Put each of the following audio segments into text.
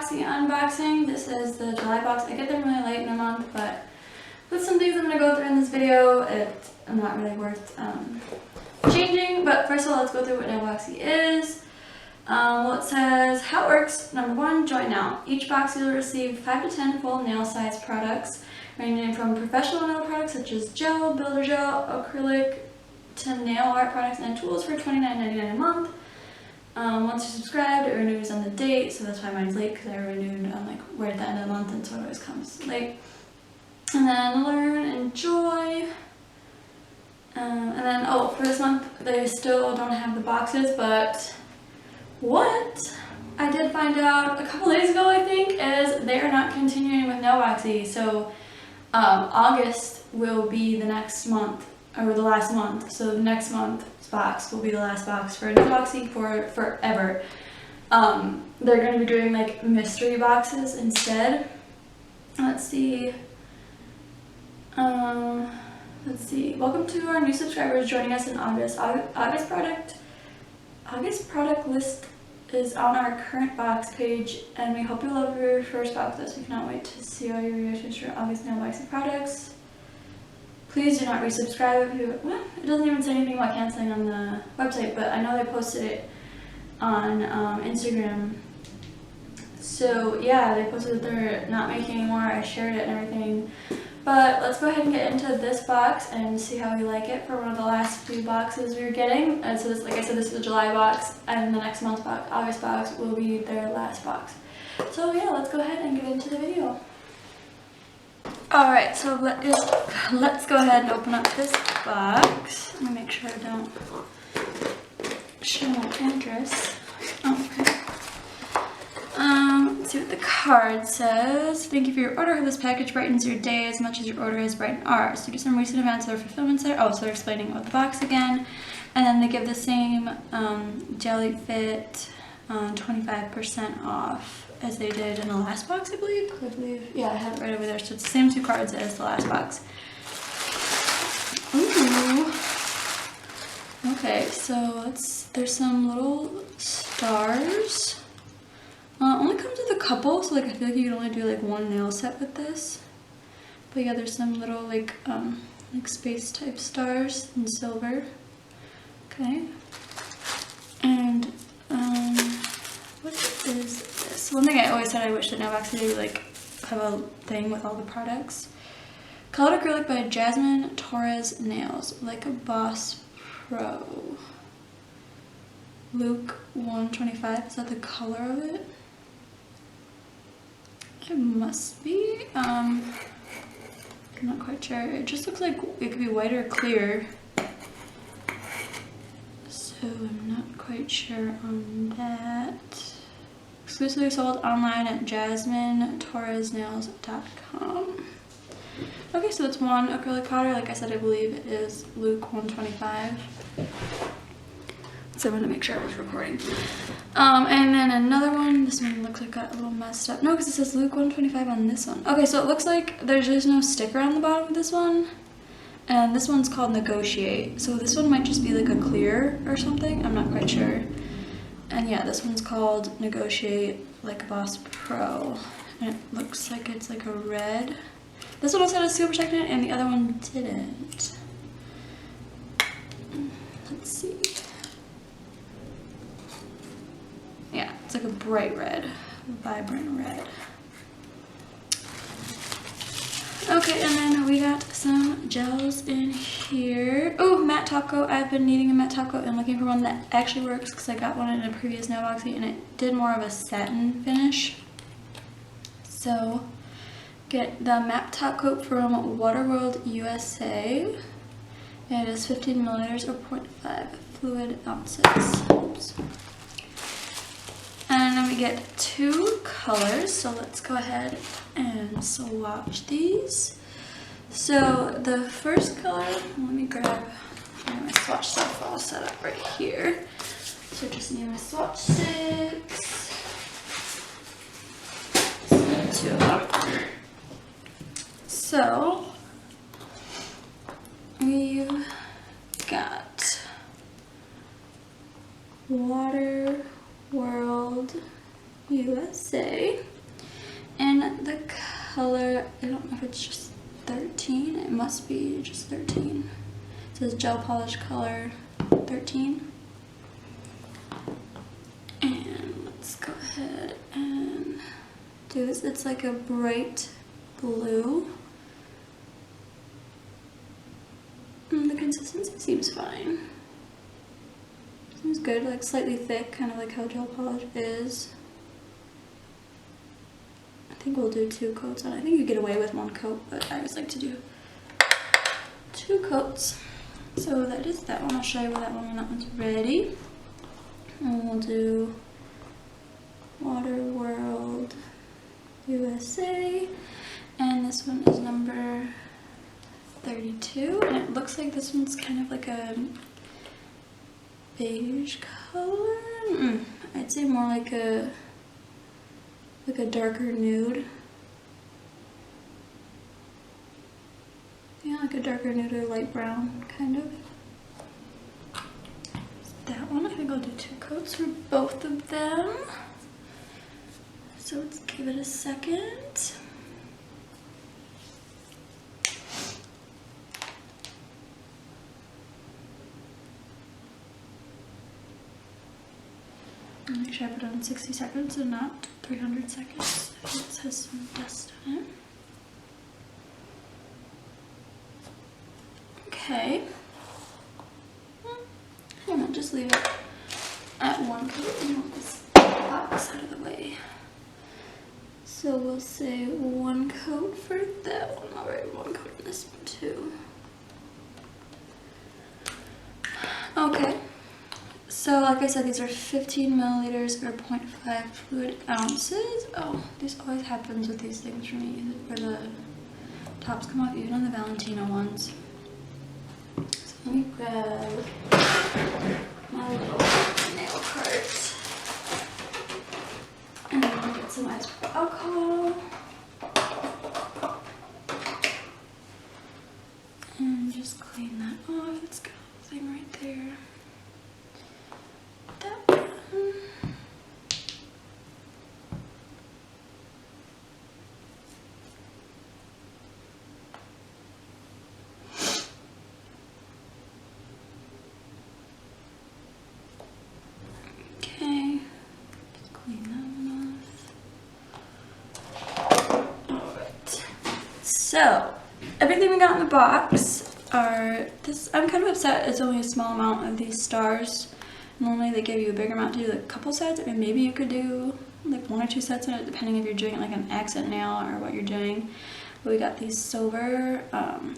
Nailboxy unboxing. This is the July box. I get them really late in the month, but with some things I'm going to go through in this video, it's not really worth changing. But first of all, let's go through what Nailboxy is. Well, it says how it works. Number 1, join now. Each box you'll receive 5 to 10 full nail size products, ranging from professional nail products such as gel, builder gel, acrylic, to nail art products and tools for $29.99 a month. Once you're subscribed, it renews on the date, so that's why mine's late, because I renewed on like right at the end of the month, and so it always comes late. And then learn, enjoy. And then, oh, for this month, they still don't have the boxes, but what I did find out a couple days ago, I think, is they are not continuing with Nailboxy. So August will be the next month, or the last month. So the next month's box will be the last box for Nailboxy for forever. They're going to be doing like mystery boxes instead. Let's see. Welcome to our new subscribers joining us in August. August product list is on our current box page, and we hope you love your first box with us. We cannot wait to see all your reactions to your August Nailboxy products. Please do not resubscribe if you... Well, it doesn't even say anything about canceling on the website, but I know they posted it on Instagram. So yeah, they posted that they're not making anymore. I shared it and everything. But let's go ahead and get into this box and see how we like it for one of the last few boxes we're getting. And so this, like I said, this is the July box, and the next month's box, August box, will be their last box. So yeah, let's go ahead and get into the video. Alright, so let's go ahead and open up this box. Let me make sure I don't show my address. Okay. Let's see what the card says. Thank you for your order. This package brightens your day as much as your order has brightened ours. Due to some recent events, their fulfillment center. Oh, so they're explaining about the box again. And then they give the same jelly fit 25% off as they did in the last box, I believe. Yeah, I have it right over there. So it's the same 2 cards as the last box. Ooh. Okay, so there's some little stars. Only comes with a couple, so like I feel like you can only do like one nail set with this. But yeah, there's some little like space type stars in silver. Okay. And what is this? One thing I always said I wish that Nailboxy would like have a thing with all the products. Colored acrylic by Jasmine Torres Nails, like a Boss Pro. Luke 125, is that the color of it? It must be. I'm not quite sure. It just looks like it could be white or clear. So I'm not quite sure on that. Exclusively sold online at jasminetorresnails.com. Okay, so it's one acrylic powder. Like I said, I believe it is Luke 125. So I want to make sure I was recording. And then another one. This one looks like got a little messed up. No, because it says Luke 125 on this one. Okay, so it looks like there's just no sticker on the bottom of this one. And this one's called Negotiate. So this one might just be like a clear or something. I'm not quite sure. And yeah, this one's called Negotiate like a Boss Pro. And it looks like it's like a red. This one also had a seal protectant and the other one didn't. Let's see. Yeah, it's like a bright red, vibrant red. Okay, and then we got some gels in here. Oh, matte top coat. I've been needing a matte top coat and looking for one that actually works because I got one in a previous Nailboxy and it did more of a satin finish. So, get the matte top coat from Waterworld USA. It is 15 milliliters or 0.5 fluid ounces. Oops. And then we get 2 colors, so let's go ahead and swatch these. So the first color, let me grab my swatch stuff all set up right here. So just need my swatch sticks. 2 of them. So we've got Waterworld USA. in the color, I don't know if it's just 13, it must be just 13. It says gel polish color 13. And let's go ahead and do this. It's like a bright blue. And the consistency seems fine. Seems good, like slightly thick, kind of like how gel polish is. I think we'll do 2 coats on it. I think you get away with 1 coat, but I always like to do 2 coats. So that is that one. I'll show you that one when that one's ready. And we'll do Water World USA. And this one is number 32. And it looks like this one's kind of like a beige color. I'd say more like a darker nude. Yeah, like a darker nude or light brown, kind of. That one, I think I'll do 2 coats for both of them. So let's give it a second. Make sure I put it on 60 seconds and not 300 seconds. It has some dust on it. Okay. And I'll just leave it at 1 coat and move this box out of the way. So we'll say 1 coat for that one. Alright, 1 coat in this one too. Okay. So like I said, these are 15 milliliters or 0.5 fluid ounces. Oh, this always happens with these things for me, where the tops come off, even on the Valentino ones. So let me grab my little nail cart. And then I'll get some Isabel alcohol. And just clean that off. It's got a thing right there. So, everything we got in the box are this. I'm kind of upset it's only a small amount of these stars. Normally they give you a bigger amount to do like a couple sets, or maybe you could do like 1 or 2 sets in it, depending if you're doing like an accent nail or what you're doing. But we got these silver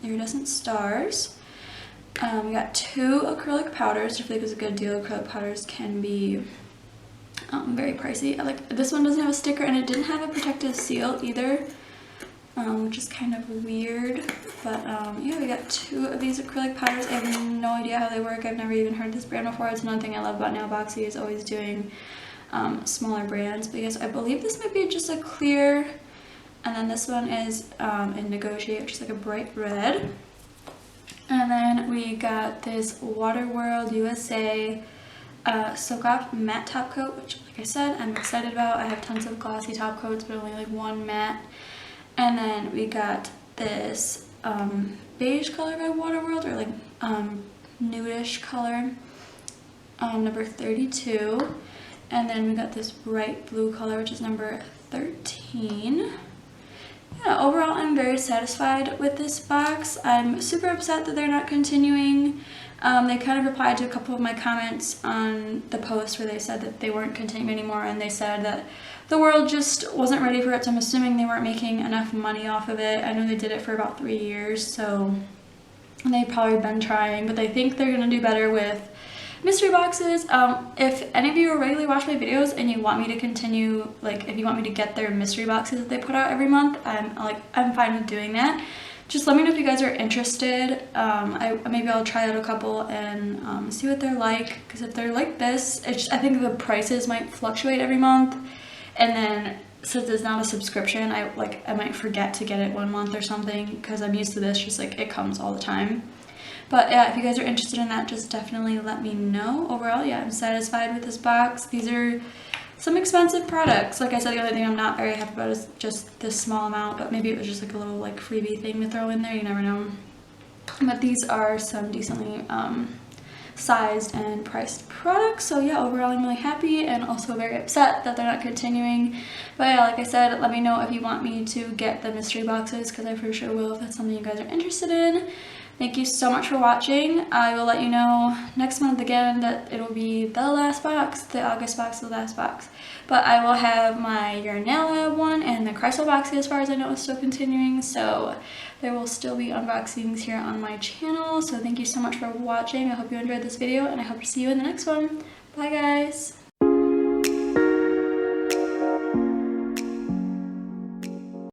iridescent stars. We got 2 acrylic powders, which I think is a good deal. Acrylic powders can be very pricey. Like this one doesn't have a sticker, and it didn't have a protective seal either. Which is kind of weird, but yeah, we got 2 of these acrylic powders. I have no idea how they work. I've never even heard this brand before. It's another thing I love about Nailboxy, is always doing smaller brands. But yes, I believe this might be just a clear, and then this one is in Negotiate, which is like a bright red. And then we got this Water World USA Soak Off Matte Top Coat, which like I said, I'm excited about. I have tons of glossy top coats, but only like 1 matte. And then we got this beige color by Water World, or like nudish color, number 32. And then we got this bright blue color, which is number 13. Yeah, overall I'm very satisfied with this box. I'm super upset that they're not continuing. They kind of replied to a couple of my comments on the post where they said that they weren't continuing anymore, and they said that the world just wasn't ready for it, so I'm assuming they weren't making enough money off of it. I know they did it for about 3 years, so they've probably been trying, but they think they're going to do better with mystery boxes. If any of you regularly watch my videos and you want me to continue, like if you want me to get their mystery boxes that they put out every month, I'm fine with doing that. Just let me know if you guys are interested. Maybe I'll try out a couple and see what they're like, because if they're like this, I think the prices might fluctuate every month, and then since it's not a subscription, I might forget to get it 1 month or something, because I'm used to this, just like it comes all the time. But yeah, if you guys are interested in that, just definitely let me know. Overall, yeah, I'm satisfied with this box. These are some expensive products. Like I said, the only thing I'm not very happy about is just this small amount, but maybe it was just like a little like freebie thing to throw in there, you never know. But these are some decently sized and priced products. So yeah, overall I'm really happy and also very upset that they're not continuing. But yeah, like I said, let me know if you want me to get the mystery boxes, because I for sure will if that's something you guys are interested in. Thank you so much for watching. I will let you know next month again that it'll be the last box, the August box, the last box. But I will have my Your Nail Lab one and the Boxy, as far as I know, is still continuing. So there will still be unboxings here on my channel. So thank you so much for watching. I hope you enjoyed this video and I hope to see you in the next one. Bye guys.